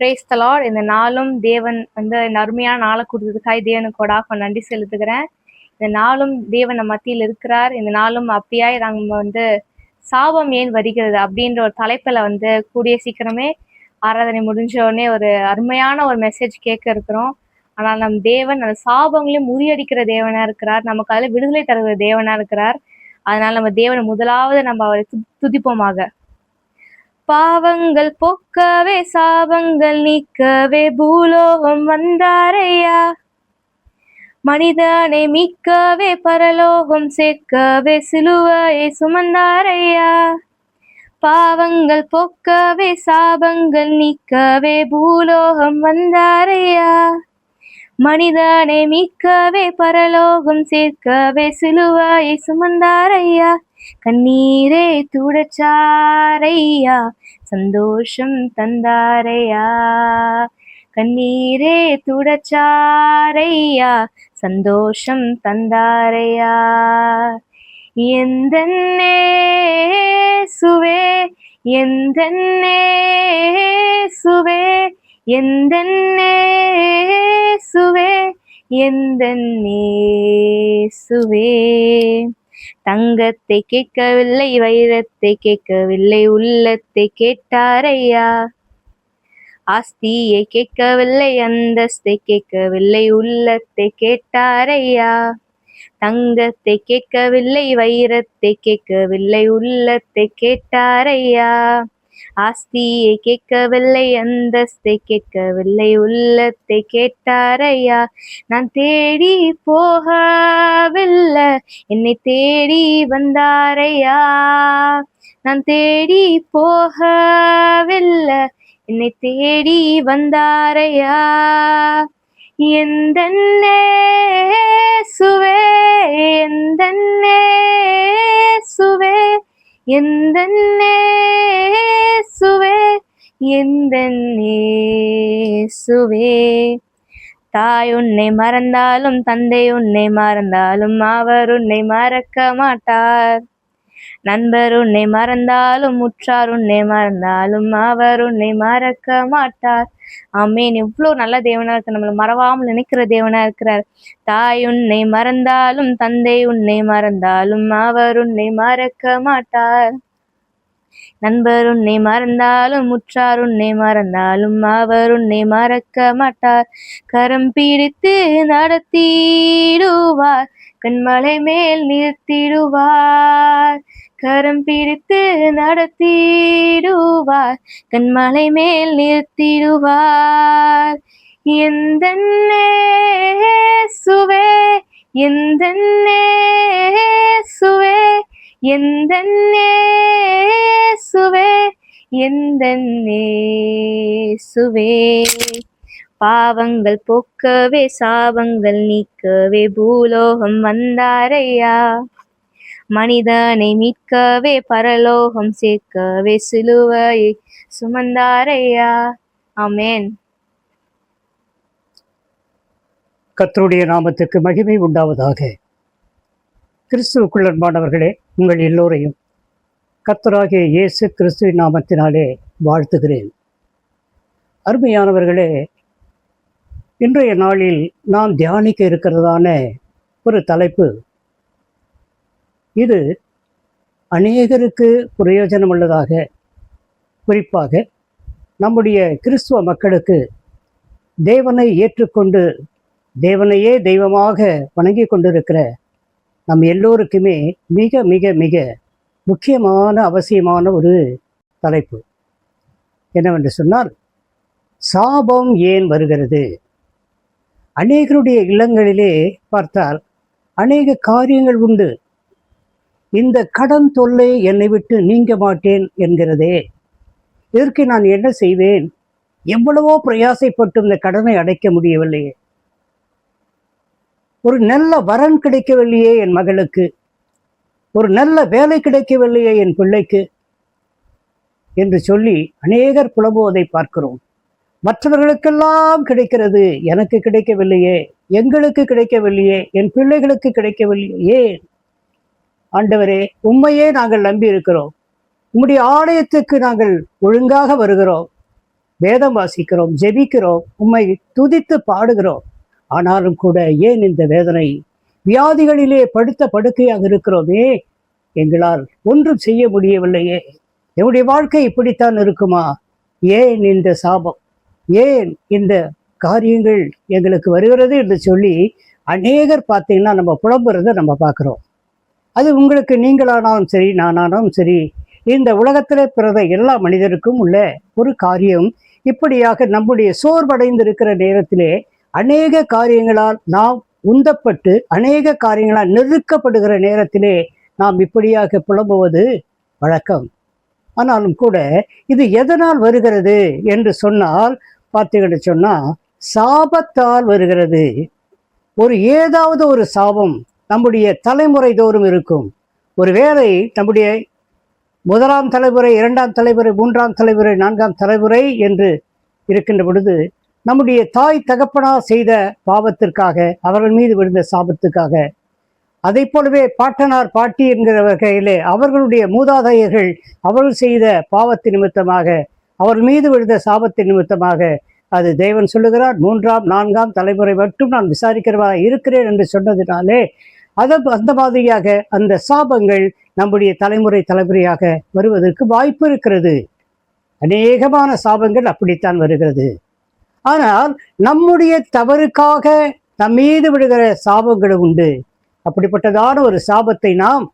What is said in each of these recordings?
Praise the Lord. இந்த நாளும் தேவன் வந்து இந்த அருமையான நாளை கொடுத்ததுக்காக தேவனுக்கு கொடாக நன்றி செலுத்துகிறேன். இந்த நாளும் தேவன் நம்ம மத்தியில் இருக்கிறார். இந்த நாளும் அப்படியாய் நம்ம வந்து சாபம் ஏன் வருகிறது அப்படின்ற ஒரு தலைப்பில் வந்து கூடிய சீக்கிரமே ஆராதனை முடிஞ்ச உடனே ஒரு அருமையான ஒரு மெசேஜ் கேட்க இருக்கிறோம். ஆனால் நம் தேவன் அந்த சாபங்களையும் முறியடிக்கிற தேவனா இருக்கிறார். நமக்கு அதில் விடுதலை தருகிற தேவனா இருக்கிறார். அதனால நம்ம தேவனை முதலாவது நம்ம அவரை துதிப்போமாக. பாவங்கள் போக்கவே சாபங்கள் நீக்கவே பூலோகம் வந்தாரையா, மனிதனை மீட்கவே பரலோகம் சேர்க்கவே சிலுவையை சுமந்தாரையா. பாவங்கள் போக்கவே சாபங்கள் நீக்கவே பூலோகம் வந்தாரையா, மனிதனை மீட்கவே பரலோகம் சேர்க்கவே சிலுவையை சுமந்தாரையா. கண்ணீரே துடைச்சாரையா, சந்தோஷம் தந்தாரையா. கண்ணீரே துடைச்சாரையா, சந்தோஷம் தந்தாரையா. எந்தன்னே சுவே, எந்தன்னே சுவே, எந்தன்னே சுவே, எந்தன்னே சுவே. தங்கத்தை கேட்கவில்லை, வைரத்தை கேட்கவில்லை, உள்ளத்தை கேட்டாரையா. ஆஸ்தியை கேட்கவில்லை, அந்தஸ்தை கேட்கவில்லை, உள்ளத்தை கேட்டாரையா. தங்கத்தை கேட்கவில்லை, வைரத்தை கேட்கவில்லை, உள்ளத்தை கேட்டாரையா. ஆஸ்தியை கேட்கவில்லை, அந்தஸ்தை கேட்கவில்லை, உள்ளத்தை கேட்டாரையா. நான் தேடி போகவில்லை, என்னை தேடி வந்தாரையா. நான் தேடி போகவில்லை, என்னை தேடி வந்தாரையா. எந்தன்னே சுவே, எந்தன்னே சுவே, எந்தன்னே சுவே, எந்தன்னே சுவே. தாய் உன்னை மறந்தாலும் தந்தை உன்னை மறந்தாலும் அவர் உன்னை மறக்க மாட்டார். நண்பர் உன்னை மறந்தாலும் உற்றார் உன்னை மறந்தாலும் அவர் உன்னை மறக்க மாட்டார். ஆமேன். எவ்வளோ நல்ல தேவனா இருக்கு, நம்மளை மறவாமல் நினைக்கிற தேவனா இருக்கிறார். தாய் உன்னை மறந்தாலும் தந்தை உன்னை மறந்தாலும் அவர் உன்னை மறக்க மாட்டார். நண்பர் உன்னை மறந்தாலும் உற்றார் உன்னை மறந்தாலும் அவர் உன்னை மறக்க மாட்டார். கரம் பிடித்து நடத்திடுவார், கண்மலை மேல் நிறுத்திடுவார். கரம் பிடித்து நடத்திடுவார், கண்மலை மேல் நிறுத்திடுவார். எந்தன்னே சுவே, எந்தன்னே சுவே, எந்தன்னே சுவே, எந்தன்னே சுவே. பாவங்கள் போக்கவே சாபங்கள் நீக்கவே பூலோகம் வந்தாரையா, மனிதனை மீட்கவே பரலோகம் சேர்க்கவே சிலுவையை சுமந்தாரையா. ஆமேன். கர்த்தருடைய நாமத்துக்கு மகிமை உண்டாவதாக. கிறிஸ்துவுக்குள் அன்பானவர்களே, உங்கள் எல்லோரையும் கர்த்தராகிய இயேசு கிறிஸ்துவின் நாமத்தினாலே வாழ்த்துகிறேன். அருமையானவர்களே, இன்றைய நாளில் நாம் தியானிக்க இருக்கிறதான ஒரு தலைப்பு, இது அநேகருக்கு பிரயோஜனமுள்ளதாக, குறிப்பாக நம்முடைய கிறிஸ்துவ மக்களுக்கு தேவனை ஏற்றுக்கொண்டு தேவனையே தெய்வமாக வணங்கி கொண்டிருக்கிற நம் எல்லோருக்குமே மிக மிக மிக முக்கியமான அவசியமான ஒரு தலைப்பு. என்னவென்று சொன்னால், சாபம் ஏன் வருகிறது? அநேகருடைய இல்லங்களிலே பார்த்தால் அநேக காரியங்கள் உண்டு. இந்த கடன் தொல்லை என்னை விட்டு நீங்க மாட்டேன் என்கிறதே, இதற்கு நான் என்ன செய்வேன்? எவ்வளவோ பிரயாசைப்பட்டு இந்த கடனை அடைக்க முடியவில்லையே. ஒரு நல்ல வரன் கிடைக்கவில்லையே என் மகளுக்கு, ஒரு நல்ல வேலை கிடைக்கவில்லையே என் பிள்ளைக்கு என்று சொல்லி அநேகர் புலம்புவதை பார்க்கிறோம். மற்றவர்களுக்கெல்லாம் கிடைக்கிறது, எனக்கு கிடைக்கவில்லையே, எங்களுக்கு கிடைக்கவில்லையே, என் பிள்ளைகளுக்கு கிடைக்கவில்லையே. ஏன் ஆண்டவரே, உம்மையே நாங்கள் நம்பி இருக்கிறோம், உம்முடைய ஆலயத்துக்கு நாங்கள் ஒழுங்காக வருகிறோம், வேதம் வாசிக்கிறோம், ஜெபிக்கிறோம், உம்மை துதித்து பாடுகிறோம். ஆனாலும் கூட ஏன் இந்த வேதனை? வியாதிகளிலே படுத்த படுக்கையாக இருக்கிறோமே, எங்களால் ஒன்றும் செய்ய முடியவில்லையே, என்னுடைய வாழ்க்கை இப்படித்தான் இருக்குமா? ஏன் இந்த சாபம்? ஏன் இந்த காரியங்கள் எங்களுக்கு வருகிறது என்று சொல்லி அநேகர் பார்த்தீங்கன்னா நம்ம புலம்புறதை நம்ம பார்க்குறோம். அது உங்களுக்கு நீங்களானாலும் சரி, நானானாலும் சரி, இந்த உலகத்திலே பிறந்த எல்லா மனிதருக்கும் உள்ள ஒரு காரியம். இப்படியாக நம்முடைய சோர்வடைந்திருக்கிற நேரத்திலே அநேக காரியங்களால் நாம் உந்தப்பட்டு, அநேக காரியங்களால் நெருக்கப்படுகிற நேரத்திலே நாம் இப்படியாக புலம்புவது வழக்கம். ஆனாலும் கூட இது எதனால் வருகிறது என்று சொன்னால், பார்த்தீங்கன்னு சொன்னால் சாபத்தால் வருகிறது. ஏதாவது ஒரு சாபம் நம்முடைய தலைமுறை தோறும் இருக்கும். ஒருவேளை நம்முடைய முதலாம் தலைமுறை, இரண்டாம் தலைமுறை, மூன்றாம் தலைமுறை, நான்காம் தலைமுறை என்று இருக்கின்ற பொழுது நம்முடைய தாய் தகப்பனார் செய்த பாவத்திற்காக, அவர்கள் மீது விழுந்த சாபத்துக்காக, அதை போலவே பாட்டனார் பாட்டி என்கிற வகையிலே அவர்களுடைய மூதாதையர்கள் அவர்கள் செய்த பாவத்தின் நிமித்தமாக, அவர்கள் மீது விழுந்த சாபத்தின் நிமித்தமாக, அது தேவன் சொல்லுகிறார், மூன்றாம் நான்காம் தலைமுறை மட்டும் நான் விசாரிக்கிறவராக இருக்கிறேன் என்று சொன்னதினாலே அந்த மாதிரியாக அந்த சாபங்கள் நம்முடைய தலைமுறையாக வருவதற்கு வாய்ப்பு இருக்கிறது. அநேகமான சாபங்கள் அப்படித்தான் வருகிறது. ஆனால் நம்முடைய தவறுக்காக நம் மீது விடுகிற சாபங்களும் உண்டு. அப்படிப்பட்டதான ஒரு சாபத்தை நாம்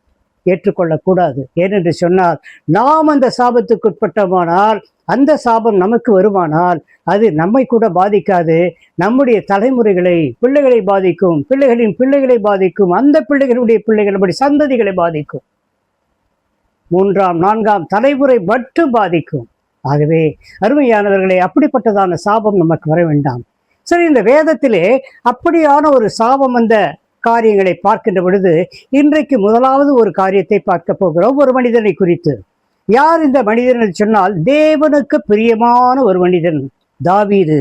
ஏற்றுக்கொள்ளக்கூடாது. ஏனென்று சொன்னால், நாம் அந்த சாபத்துக்கு உட்பட்டோமானால், அந்த சாபம் நமக்கு வருமானால் அது நம்மை கூட பாதிக்காது, நம்முடைய தலைமுறைகளை, பிள்ளைகளை பாதிக்கும், பிள்ளைகளின் பிள்ளைகளை பாதிக்கும், அந்த பிள்ளைகளுடைய பிள்ளைகள், நம்முடைய சந்ததிகளை பாதிக்கும், மூன்றாம் நான்காம் தலைமுறை மட்டும் பாதிக்கும். ஆகவே அருமையானவர்களே, அப்படிப்பட்டதான சாபம் நமக்கு வர வேண்டாம். சரி, இந்த வேதத்திலே அப்படியான ஒரு சாபம் அந்த காரியங்களை பார்க்கின்ற பொழுது இன்றைக்கு முதலாவது ஒரு காரியத்தை பார்க்க போகிறோம், ஒரு மனிதனை குறித்து. யார் இந்த மனிதன் என்று சொன்னால், தேவனுக்கு பிரியமான ஒரு மனிதன் தாவீது.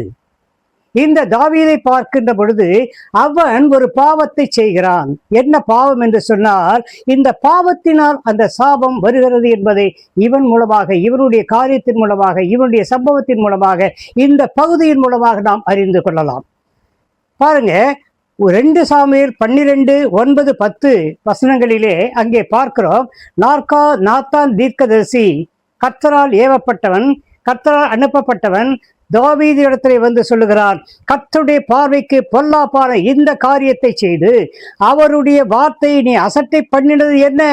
இந்த தாவீதை பார்க்கின்ற பொழுது அவன் ஒரு பாவத்தை செய்கிறான். என்ன பாவம் என்று சொன்னால், இந்த பாவத்தினால் அந்த சாபம் வருகிறது என்பதை இவன் மூலமாக, இவனுடைய காரியத்தின் மூலமாக, இவனுடைய சம்பவத்தின் மூலமாக, இந்த பகுதியின் மூலமாக நாம் அறிந்து கொள்ளலாம். பாருங்க, 2 சாமுவேல் 12:9-10 வசனங்களிலே அங்கே பார்க்கிறோம். நாத்தான் தீர்க்கதரிசி, கர்த்தரால் ஏவப்பட்டவன், கர்த்தரால் அனுப்பப்பட்டவன், தாவீது இடத்திலே வந்து சொல்லுகிறான், கர்த்தருடைய பார்வைக்கு பொல்லாப்பான இந்த காரியத்தை செய்து அவருடைய வார்த்தையை நீ அசட்டை பண்ணினது என்ன?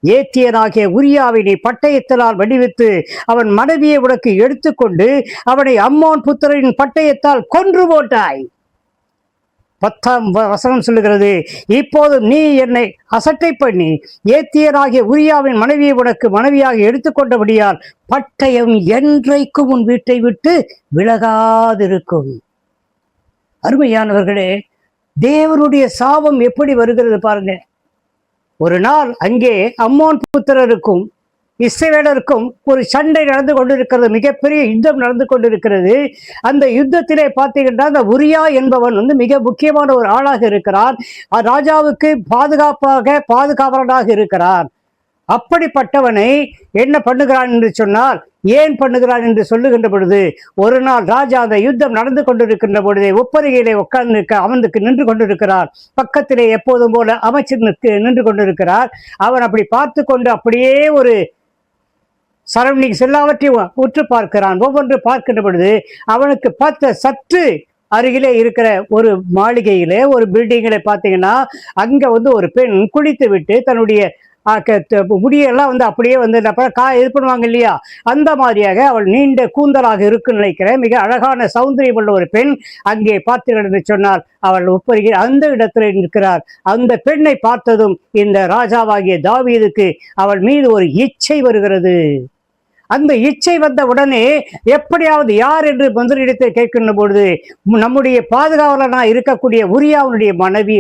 ஏத்தியனாகிய உரியாவை நீ பட்டயத்தினால் வடிவித்து அவன் மனைவியை உனக்கு எடுத்துக்கொண்டு அவனை அம்மோன் புத்திரரின் பட்டயத்தால் கொன்று போட்டாய். 10ஆம் வசனம் சொல்லுகிறது, இப்போது நீ என்னை அசட்டை பண்ணி ஏத்தியராகிய உரியாவின் மனைவியை உனக்கு மனைவியாக எடுத்துக்கொண்டபடியால் பட்டயம் என்றைக்கும் உன் வீட்டை விட்டு விலகாதிருக்கும். அருமையானவர்களே, தேவனுடைய சாபம் எப்படி வருகிறது பாருங்க. ஒரு நாள் அங்கே அம்மோன் புத்திரருக்கும் இஸ்ரவேலருக்கும் ஒரு சண்டை நடந்து கொண்டிருக்கிறது, மிகப்பெரிய யுத்தம் நடந்து கொண்டிருக்கிறது. அந்த யுத்தத்திலே பார்த்தீங்கன்னா, அந்த உரியா என்பவன் மிக முக்கியமான ஒரு ஆளாக இருக்கிறான். ராஜாவுக்கு பாதுகாவலனாக இருக்கிறான். அப்படிப்பட்டவனை என்ன பண்ணுகிறான் என்று சொன்னால், ஏன் பண்ணுகிறான் என்று சொல்லுகின்ற பொழுது, ஒரு நாள் ராஜா அந்த யுத்தம் நடந்து கொண்டிருக்கின்ற பொழுதே ஒப்பரிகையிலே உட்கார்ந்து அவனுக்கு நின்று கொண்டிருக்கிறார். பக்கத்திலே எப்போதும் போல அமைச்சர் நின்று கொண்டிருக்கிறார். அவன் அப்படி பார்த்து கொண்டு அப்படியே ஒரு சரௌண்டிங்ஸ் எல்லாவற்றையும் உற்று பார்க்கிறான். ஒவ்வொன்று பார்க்கின்ற பொழுது அவனுக்கு பார்த்த சற்று அருகிலே இருக்கிற ஒரு மாளிகையிலே, ஒரு பில்டிங்கிலே பார்த்தீங்கன்னா, அங்கே ஒரு பெண் குளித்து விட்டு தன்னுடைய முடியெல்லாம் அப்படியே இது பண்ணுவாங்க இல்லையா, அந்த மாதிரியாக அவள் நீண்ட கூந்தலாக இருக்குன்னு நினைக்கிறேன். மிக அழகான சௌந்தரியம் உள்ள ஒரு பெண் அங்கே பார்த்தீர்கள் என்று சொன்னால், அவள் ஒப்பருகிற அந்த இடத்துல இருக்கிறார். அந்த பெண்ணை பார்த்ததும் இந்த ராஜாவாகிய தாவீதுக்கு அவள் மீது ஒரு இச்சை வருகிறது. அந்த இச்சை வந்த உடனே எப்படியாவது யார் என்று மந்திரியிடத்தை கேட்கின்ற பொழுது, நம்முடைய பாதுகாவலனா இருக்கக்கூடிய உரியாவுடைய மனைவி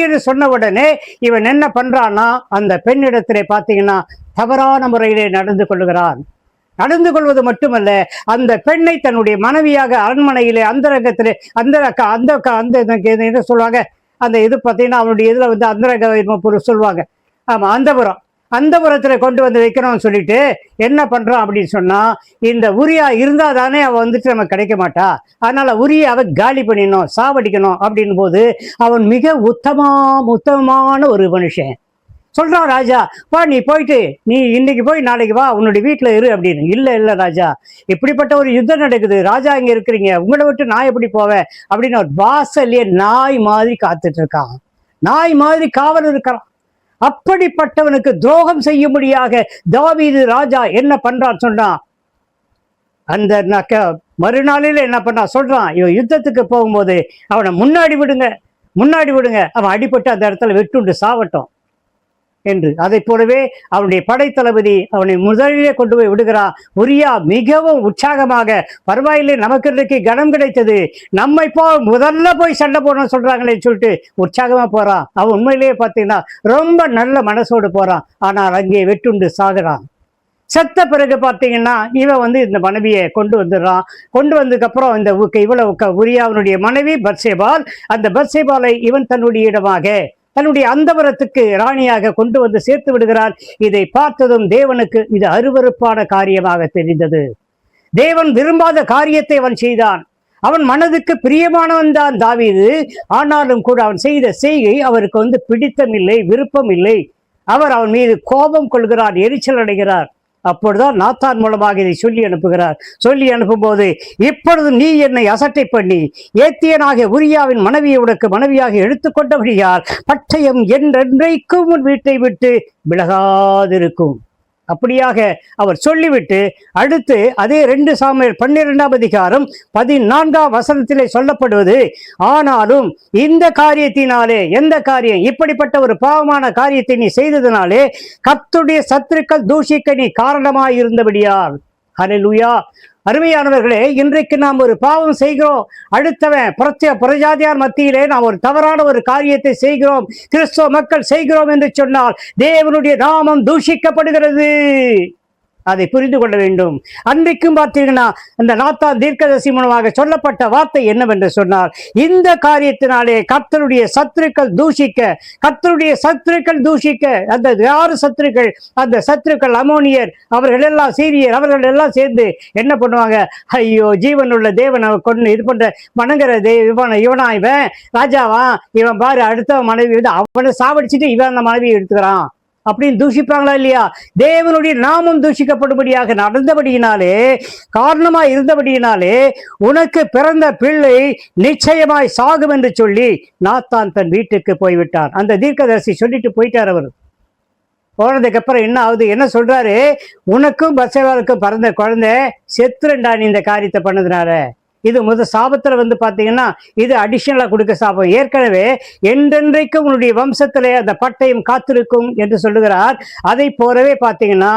என்று சொன்ன உடனே இவன் என்ன பண்றான்னா, அந்த பெண்ணிடத்திலே பார்த்தீங்கன்னா தவறான முறையிலே நடந்து கொள்கிறான். நடந்து கொள்வது மட்டுமல்ல, அந்த பெண்ணை தன்னுடைய மனைவியாக அரண்மனையிலே அந்தரங்கத்திலே அந்த என்ன சொல்லுவாங்க, அந்த இது பார்த்தீங்கன்னா அவனுடைய இதுல அந்தரங்க சொல்லுவாங்க, ஆமா, அந்தபுரம், அந்தபுரத்துல கொண்டு வந்து வைக்கணும்னு சொல்லிட்டு என்ன பண்றான் அப்படின்னு சொன்னா, இந்த உரியா இருந்தா தானே அவ வந்துட்டு நமக்கு கிடைக்க மாட்டா, அதனால உரியாவை காலி பண்ணிடணும், சாவடிக்கணும் அப்படின்னு போது அவன் மிக உத்தமமான ஒரு மனுஷன். சொல்றான் ராஜா, வா நீ போயிட்டு நீ இன்னைக்கு போய் நாளைக்கு வா, உன்னுடைய வீட்டுல இரு அப்படின்னு. இல்ல ராஜா, இப்படிப்பட்ட ஒரு யுத்தம் நடக்குது, ராஜா இங்க இருக்கிறீங்க, உங்களை விட்டு நான் எப்படி போவேன் அப்படின்னு ஒரு வாசல்லையே நாய் மாதிரி காத்துட்டு இருக்கான், நாய் மாதிரி காவல் இருக்கிறான். அப்படிப்பட்டவனுக்கு துரோகம் செய்யும்படியாக தாவீது ராஜா என்ன பண்றான் சொன்னா, அந்த மறுநாளில என்ன பண்ணா சொல்றான், இவன் யுத்தத்துக்கு போகும்போது அவனை முன்னாடி விடுங்க, அவன் அடிபட்டு அந்த இடத்துல வெட்டுண்டு சாவட்டும் என்று. அதை போலவே அவனுடைய படைத்தளபதி அவனை முதலிலே கொண்டு போய் விடுகிறான். உரியா மிகவும் உற்சாகமாக, பரவாயில்லை நமக்கு இன்றைக்கு கனம் கிடைத்தது, நம்மை முதல்ல போய் சண்டை போடணும்னு சொல்றாங்களே சொல்லிட்டு உற்சாகமா போறான். அவன் உண்மையிலேயே பார்த்தீங்கன்னா ரொம்ப நல்ல மனசோடு போறான். ஆனால் அங்கே வெட்டுண்டு சாகுறான். செத்த பிறகு பார்த்தீங்கன்னா இவன் இந்த மனைவியை கொண்டு வந்துடுறான். கொண்டு வந்ததுக்கு அப்புறம் இவ்வளவு உரியாவினுடைய மனைவி பத்சேபால், அந்த பத்சேபாலை இவன் தன்னுடைய இடமாக தன்னுடைய அந்தவரத்துக்கு ராணியாக கொண்டு வந்து சேர்த்து விடுகிறார். இதை பார்த்ததும் தேவனுக்கு இது அருவருப்பான காரியமாக தெரிந்தது. தேவன் விரும்பாத காரியத்தை அவன் செய்தான். அவன் மனதுக்கு பிரியமானவன் தான் தாவீது. ஆனாலும் கூட அவன் செய்த செய்கை அவருக்கு பிடித்தமில்லை, விருப்பம் இல்லை. அவர் அவன் மீது கோபம் கொள்கிறார், எரிச்சல் அடைகிறார். அப்பொழுதுதான் நாத்தான் மூலமாக இதை சொல்லி அனுப்புகிறார். சொல்லி அனுப்பும் போது, இப்பொழுது நீ என்னை அசட்டை பண்ணி ஏத்தியனாக உரியாவின் மனைவியை உனக்கு மனைவியாக எடுத்துக்கொண்டபடியால் பட்டயம் என்றென்றைக்கும் உன் வீட்டை விட்டு விலகாதிருக்கும். அப்படியாக அவர் சொல்லிவிட்டு அடுத்து அதே 2 சாமுவேல் 12ஆம் அதிகாரம் 14ஆம் வசனத்திலே சொல்லப்படுவது, ஆனாலும் இந்த காரியத்தினாலே, எந்த காரியம், இப்படிப்பட்ட ஒரு பாவமான காரியத்தை நீ செய்ததினாலே கர்த்தருடைய சத்துருக்கள் தூஷிக்க நீ காரணமாயிருந்தபடியால். ஹல்லேலூயா. அருமையானவர்களே, இன்றைக்கு நாம் ஒரு பாவம் செய்கிறோம், அடுத்தவன் புறஜாதியார் மத்தியிலே நாம் ஒரு தவறான ஒரு காரியத்தை செய்கிறோம், கிறிஸ்தவ மக்கள் செய்கிறோம் என்று சொன்னால் தேவனுடைய நாமம் தூஷிக்கப்படுகிறது. அதை புரிந்து கொள்ள வேண்டும். அன்றைக்கும் பார்த்தீங்கன்னா அந்த நாத்தான் தீர்க்கதரிசி மூலமாக சொல்லப்பட்ட வார்த்தை என்னவென்று சொன்னார், இந்த காரியத்தினாலே கர்த்தருடைய சத்துருக்கள் தூஷிக்க, அந்த யாரு சத்துருக்கள், அந்த சத்துருக்கள் அமோனியர், அவர்கள் எல்லாம் சீரியர், அவர்கள் எல்லாம் சேர்ந்து என்ன பண்ணுவாங்க, ஐயோ ஜீவனுள்ள தேவன் அவன் கொண்டு இது பண்ற வணங்குற இவனா இவன் ராஜாவா, இவன் பாரு அடுத்த மனைவி அவனை சாவடிச்சுட்டு இவன் அந்த மனைவியை எடுத்துக்கிறான் அப்படின்னு தூஷிப்பாங்களா இல்லையா? தேவனுடைய நாமம் தூஷிக்கப்படும்படியாக நடந்தபடியினாலே, காரணமாய் இருந்தபடியினாலே உனக்கு பிறந்த பிள்ளை நிச்சயமாய் சாகும் என்று சொல்லி நாத்தான் தன் வீட்டுக்கு போய்விட்டார். அந்த தீர்க்கதரிசி சொல்லிட்டு போயிட்டார். அவர் போனதுக்கு அப்புறம் என்ன ஆகுது, என்ன சொல்றாரு, உனக்கும் பத்சேபாளுக்கும் பிறந்த குழந்தை செத்துருண்டா நீ இந்த காரியத்தை பண்ணதுனால. இது சாபத்துல பாத்தீங்கன்னா இது அடிஷனலா கொடுக்க சாபம். ஏற்கனவே என்றென்றைக்கும் உன்னுடைய வம்சத்திலே அந்த பட்டயம் காத்திருக்கும் என்று சொல்லுகிறார். அதை போலவே பாத்தீங்கன்னா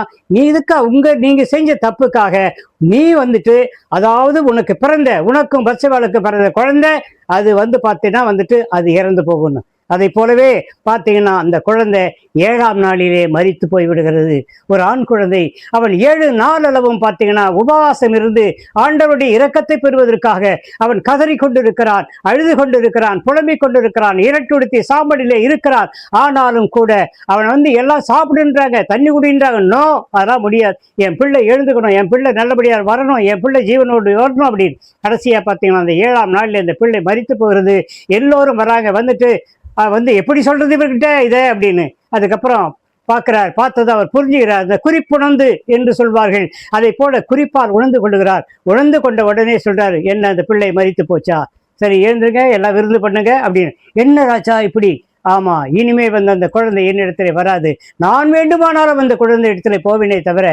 நீங்க செஞ்ச தப்புக்காக நீ அதாவது உனக்கும் பத்சேபாளுக்கு பிறந்த குழந்தை அது பாத்தீங்கன்னா அது இறந்து போகணும். அதை போலவே பார்த்தீங்கன்னா அந்த குழந்தை 7ஆம் நாளிலே மரித்து போய்விடுகிறது. ஒரு ஆண் குழந்தை, அவன் 7 நாள் அளவும் பார்த்தீங்கன்னா உபவாசம் இருந்து ஆண்டவருடைய இரக்கத்தை பெறுவதற்காக அவன் கதறி கொண்டிருக்கிறான், அழுது கொண்டிருக்கிறான், புலம்பிக் கொண்டிருக்கிறான், இரட்டுடுத்தி சாம்பலிலே இருக்கிறான். ஆனாலும் கூட அவன் எல்லாம் சாப்பிடுன்றாங்க, தண்ணி குடின்றாங்க. நோ, அதெல்லாம் முடியாது, என் பிள்ளை எழுந்துக்கணும், என் பிள்ளை நல்லபடியாக வரணும், என் பிள்ளை ஜீவனோடு வரணும் அப்படின்னு. கடைசியா பார்த்தீங்கன்னா அந்த 7ஆம் நாளில் இந்த பிள்ளை மரித்து போகிறது. எல்லோரும் வராங்க, எப்படி சொல்றது இவர்கிட்ட இதை அப்படின்னு. அதுக்கப்புறம் பார்த்தது அவர் புரிஞ்சுகிறார். அந்த குறிப்புணர்ந்து என்று சொல்வார்கள், அதை போல குறிப்பால் உணர்ந்து கொள்ளுகிறார். உணர்ந்து கொண்ட உடனே சொல்றாரு, என்ன அந்த பிள்ளை மரித்து போச்சா, சரி எழுந்துருங்க, எல்லாம் விருந்து பண்ணுங்க அப்படின்னு. என்ன ராஜா இப்படி? ஆமா, இனிமே அந்த குழந்தை என்னிடத்துல வராது, நான் வேண்டுமானாலும் அந்த குழந்தை இடத்துல போவேனே தவிர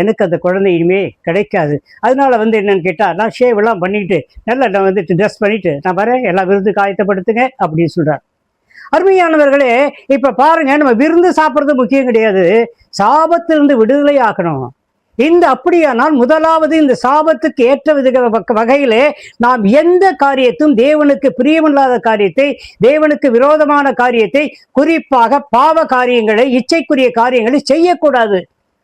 எனக்கு அந்த குழந்தை இனிமே கிடைக்காது. அதனால என்னன்னு கேட்டா, நான் ஷேவ் எல்லாம் பண்ணிட்டு நல்லா நான் ட்ரெஸ் பண்ணிட்டு நான் வரேன், எல்லாம் விருந்து காயத்தப்படுத்துங்க அப்படின்னு சொல்றார். அருமையானவர்களே, இப்ப பாருங்க, நம்ம விருந்து சாப்பிட்றது முக்கியம் கிடையாது, சாபத்திலிருந்து விடுதலை ஆக்கணும். அப்படியானால் முதலாவது இந்த சாபத்துக்கு ஏற்ற வகையிலே நாம் எந்த காரியத்தும் தேவனுக்கு பிரியமில்லாத காரியத்தை, தேவனுக்கு விரோதமான காரியத்தை, குறிப்பாக பாவ காரியங்களை, இச்சைக்குரிய காரியங்களை செய்யக்கூடாது.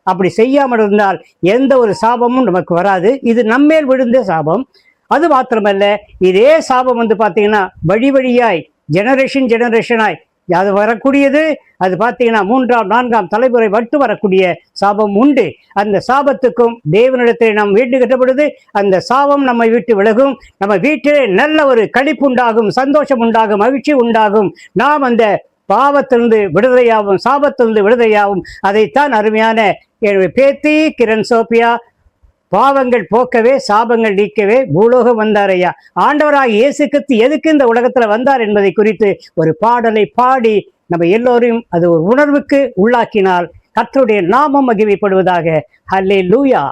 அப்படி செய்யாமல் இருந்தால் எந்த ஒரு சாபமும் நமக்கு வராது. இது நம்மேல் விழுந்த சாபம். அது மாத்திரமல்ல, இதே சாபம் பாத்தீங்கன்னா வழி வழியாய் ஜெனரேஷனாய் அது வரக்கூடியது. அது பார்த்தீங்கன்னா 3ஆம் 4ஆம் தலைமுறை மட்டும் வரக்கூடிய சாபம் உண்டு. அந்த சாபத்துக்கும் தேவனிடத்தில் நாம் வீட்டு கட்டப்படுது. அந்த சாபம் நம்மை விட்டு விலகும். நம்ம வீட்டிலே நல்ல ஒரு களிப்பு உண்டாகும், சந்தோஷம் உண்டாகும், மகிழ்ச்சி உண்டாகும். நாம் அந்த பாவத்திலிருந்து விடுதலையாகும், சாபத்திலிருந்து விடுதலையாகும். அதைத்தான் அருமையான பேத்தி கிரண் சோபியா பாவங்கள் போக்கவே சாபங்கள் நீக்கவே பூலோகம் வந்தார் ஐயா. ஆண்டவராக இயேசு கிறிஸ்து எதுக்கு இந்த உலகத்துல வந்தார் என்பதை குறித்து ஒரு பாடலை பாடி நம்ம எல்லோரையும் அது ஒரு உணர்வுக்கு உள்ளாக்கினால் கர்த்தருடைய நாமம் மகிமைப்படுவதாக. ஹல்லேலூயா.